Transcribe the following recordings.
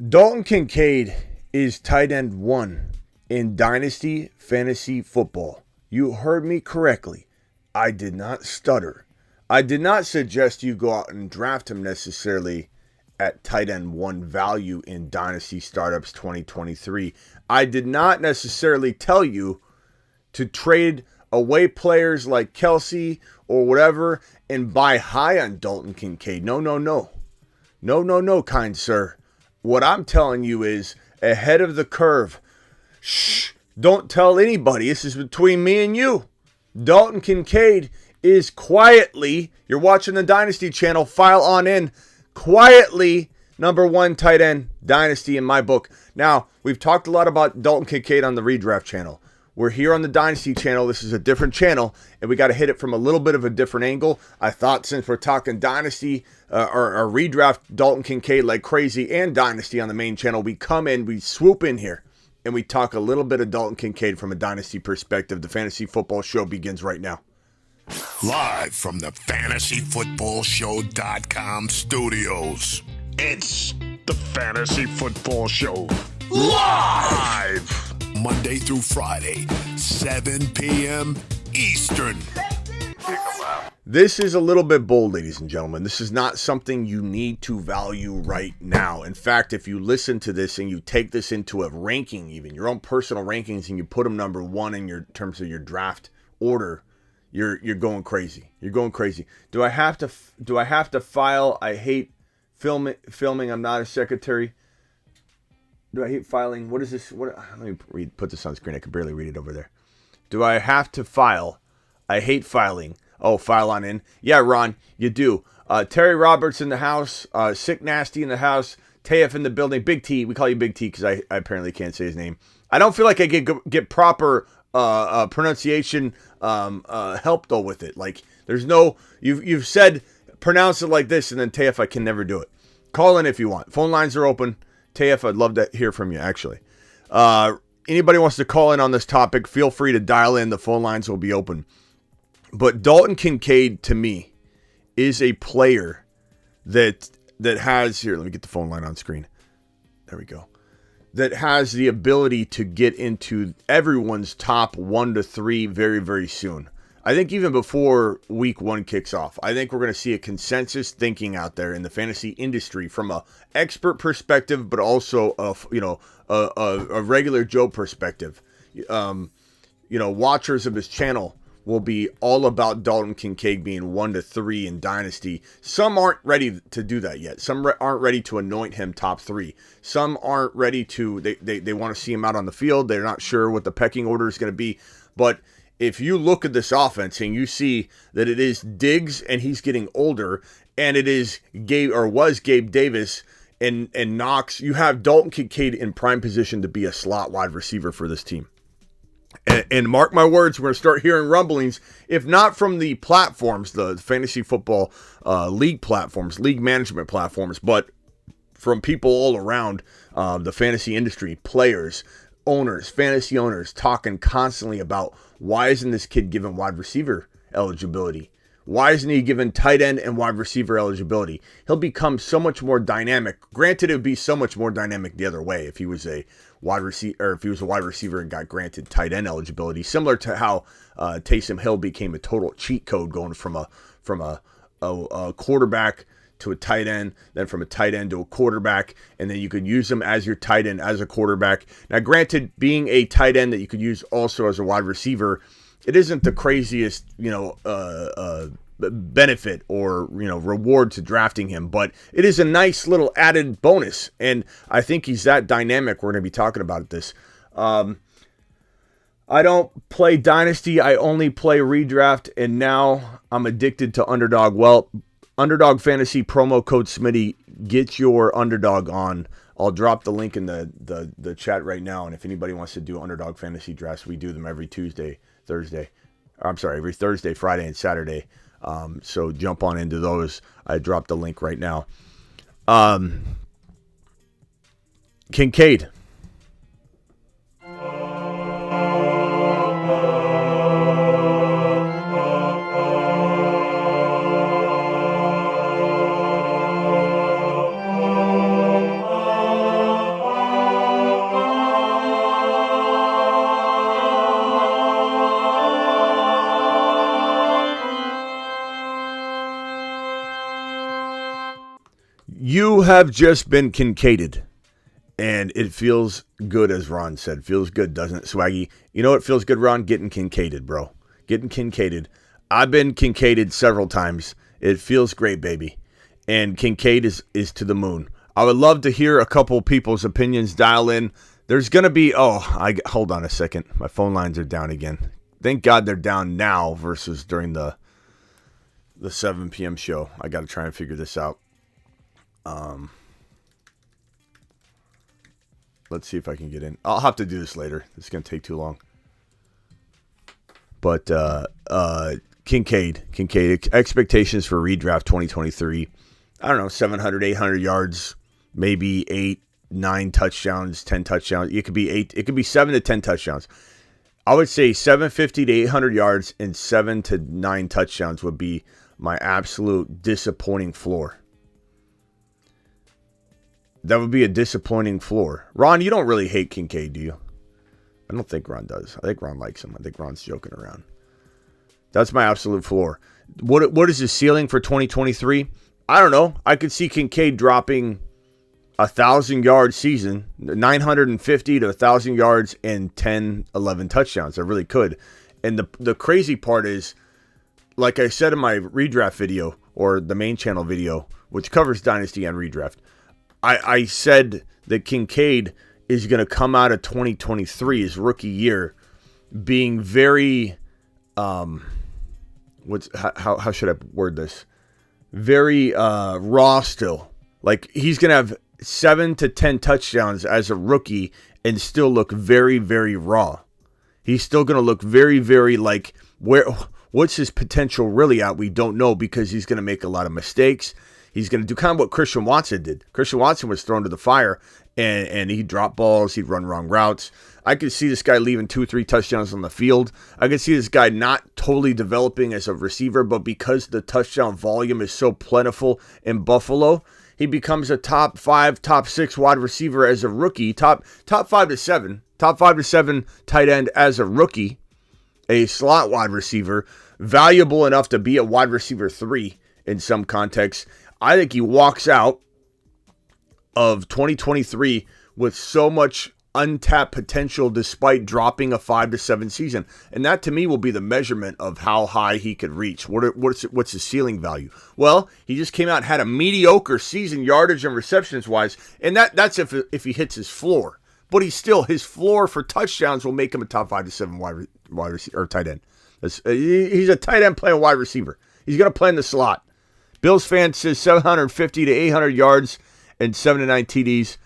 Dalton Kincaid is tight end 1 in Dynasty Fantasy Football. You heard me correctly. I did not stutter. I did not suggest you go out and draft him necessarily at tight end 1 value in Dynasty Startups 2023. I did not necessarily tell you to trade away players like Kelsey or whatever and buy high on Dalton Kincaid. No, no, no. No, no, no, kind sir. What I'm telling you is ahead of the curve. Shh, don't tell anybody. This is between me and you. Dalton Kincaid is quietly, you're watching the Dynasty channel, file on in, quietly number 1 tight end Dynasty in my book. Now, we've talked a lot about Dalton Kincaid on the redraft channel. We're here on the Dynasty channel. This is a different channel, and we got to hit it from a little bit of a different angle. I thought since we're talking Dynasty or redraft Dalton Kincaid like crazy and Dynasty on the main channel, we come in, we swoop in here, and we talk a little bit of Dalton Kincaid from a Dynasty perspective. The Fantasy Football Show begins right now. Live from the FantasyFootballShow.com studios, it's the Fantasy Football Show. Live! Monday through Friday, 7 p.m. Eastern. This is a little bit bold, ladies and gentlemen. This is not something you need to value right now. In fact, if you listen to this and you take this into a ranking, even your own personal rankings, and you put them number 1 in your terms of your draft order, you're going crazy. You're going crazy. Do I have to file? I hate filming. I'm not a secretary. Do I hate filing? What is this? Let me put this on screen. I can barely read it over there. Do I have to file? I hate filing. Oh, file on in. Yeah, Ron, you do. Terry Roberts in the house. Sick Nasty in the house. Tayef in the building. Big T. We call you Big T because I apparently can't say his name. I don't feel like I get proper pronunciation help though with it. Like there's no. You've said pronounce it like this, and then Tayef, I can never do it. Call in if you want. Phone lines are open. Tayef, I'd love to hear from you, actually. Anybody wants to call in on this topic, feel free to dial in. The phone lines will be open. But Dalton Kincaid, to me, is a player that has... Here, let me get the phone line on screen. There we go. That has the ability to get into everyone's top 1 to 3 very, very soon. I think even before week 1 kicks off, I think we're going to see a consensus thinking out there in the fantasy industry from a expert perspective, but also a regular Joe perspective. Watchers of his channel will be all about Dalton Kincaid being 1 to 3 in Dynasty. Some aren't ready to do that yet. Some aren't ready to anoint him top 3. Some aren't ready to, they want to see him out on the field. They're not sure what the pecking order is going to be, but if you look at this offense and you see that it is Diggs and he's getting older, and it is Gabe Davis and Knox, you have Dalton Kincaid in prime position to be a slot wide receiver for this team. And mark my words, we're going to start hearing rumblings, if not from the platforms, the fantasy football league platforms, league management platforms, but from people all around the fantasy industry, players, owners, fantasy owners, talking constantly about why isn't this kid given wide receiver eligibility? Why isn't he given tight end and wide receiver eligibility? He'll become so much more dynamic. Granted, it would be so much more dynamic the other way if he was a wide receiver, or if he was a wide receiver and got granted tight end eligibility, similar to how Taysom Hill became a total cheat code going from a quarterback to a tight end, then from a tight end to a quarterback, and then you could use him as your tight end as a quarterback. Now, granted, being a tight end that you could use also as a wide receiver, it isn't the craziest, benefit or, reward to drafting him, but it is a nice little added bonus, and I think he's that dynamic. We're going to be talking about this. I don't play Dynasty. I only play Redraft, and now I'm addicted to Underdog. Well, Underdog Fantasy promo code Smitty. Get your Underdog on. I'll drop the link in the chat right now, and if anybody wants to do Underdog Fantasy drafts, we do them every Thursday, Friday, and Saturday. So jump on into those. I dropped the link right now. Kincaid. You have just been Kincaided. And it feels good, as Ron said. Feels good, doesn't it, Swaggy? You know what feels good, Ron? Getting Kincaided, bro. Getting Kincaided. I've been Kincaided several times. It feels great, baby. And Kincaid is to the moon. I would love to hear a couple people's opinions dial in. There's going to be... hold on a second. My phone lines are down again. Thank God they're down now versus during the 7 p.m. show. I got to try and figure this out. Let's see if I can get in. I'll have to do this later. It's going to take too long. But Kincaid, expectations for redraft 2023. I don't know, 700, 800 yards, maybe 8, 9 touchdowns, 10 touchdowns. It could be 7 to 10 touchdowns. I would say 750 to 800 yards and 7 to 9 touchdowns would be my absolute disappointing floor. That would be a disappointing floor. Ron, you don't really hate Kincaid, do you? I don't think Ron does. I think Ron likes him. I think Ron's joking around. That's my absolute floor. What is his ceiling for 2023? I don't know. I could see Kincaid dropping 1,000-yard season, 950 to 1,000 yards and 10, 11 touchdowns. I really could. And the crazy part is, like I said in my redraft video, or the main channel video, which covers Dynasty and redraft, I said that Kincaid is going to come out of 2023, his rookie year, being very, how should I word this? Very raw still. Like, he's going to have 7 to 10 touchdowns as a rookie and still look very, very raw. He's still going to look very, very like, what's his potential really at? We don't know, because he's going to make a lot of mistakes. He's going to do kind of what Christian Watson did. Christian Watson was thrown to the fire, and he'd drop balls. He'd run wrong routes. I could see this guy leaving 2 or 3 touchdowns on the field. I could see this guy not totally developing as a receiver, but because the touchdown volume is so plentiful in Buffalo, he becomes a top 5, top 6 wide receiver as a rookie. Top 5 to 7 tight end as a rookie, a slot wide receiver, valuable enough to be a wide receiver 3 in some contexts. I think he walks out of 2023 with so much untapped potential despite dropping a 5 to 7 season. And that to me will be the measurement of how high he could reach. What's his ceiling value? Well, he just came out and had a mediocre season yardage and receptions wise. And that's if he hits his floor. But his floor for touchdowns will make him a top 5 to 7 wide receiver or tight end. He's a tight end playing wide receiver. He's going to play in the slot. Bills fan says 750 to 800 yards and 7 to 9 TDs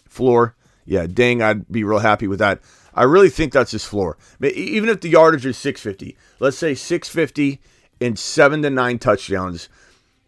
floor. Yeah, dang, I'd be real happy with that. I really think that's his floor. Even if the yardage is 650, let's say 650 and 7 to 9 touchdowns,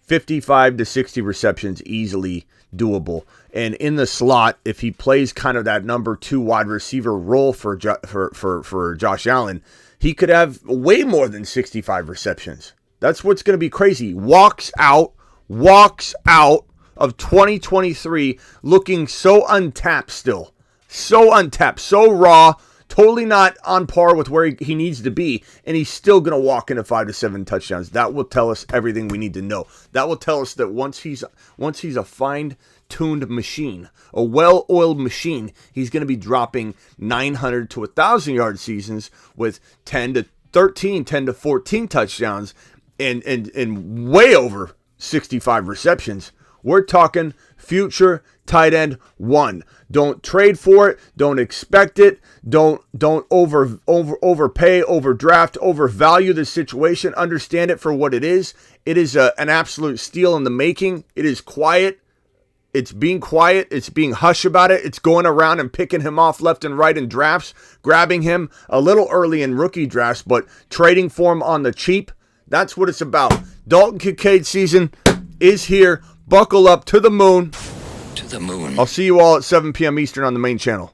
55 to 60 receptions, easily doable. And in the slot, if he plays kind of that number 2 wide receiver role for Josh Allen, he could have way more than 65 receptions. That's what's going to be crazy. Walks out of 2023 looking so untapped still. So untapped, so raw, totally not on par with where he needs to be, and he's still going to walk into 5 to 7 touchdowns. That will tell us everything we need to know. That will tell us that once he's a fine-tuned machine, a well-oiled machine, he's going to be dropping 900 to 1,000-yard seasons with 10 to 14 touchdowns and way over 65 receptions. We're talking future tight end 1. Don't trade for it. Don't expect it. Don't overpay, overdraft, overvalue the situation. Understand it for what it is. It is an absolute steal in the making. It is quiet. It's being quiet. It's being hush about it. It's going around and picking him off left and right in drafts, grabbing him a little early in rookie drafts, but trading for him on the cheap. That's what it's about. Dalton Kincaid season is here. Buckle up to the moon. To the moon. I'll see you all at 7 p.m. Eastern on the main channel.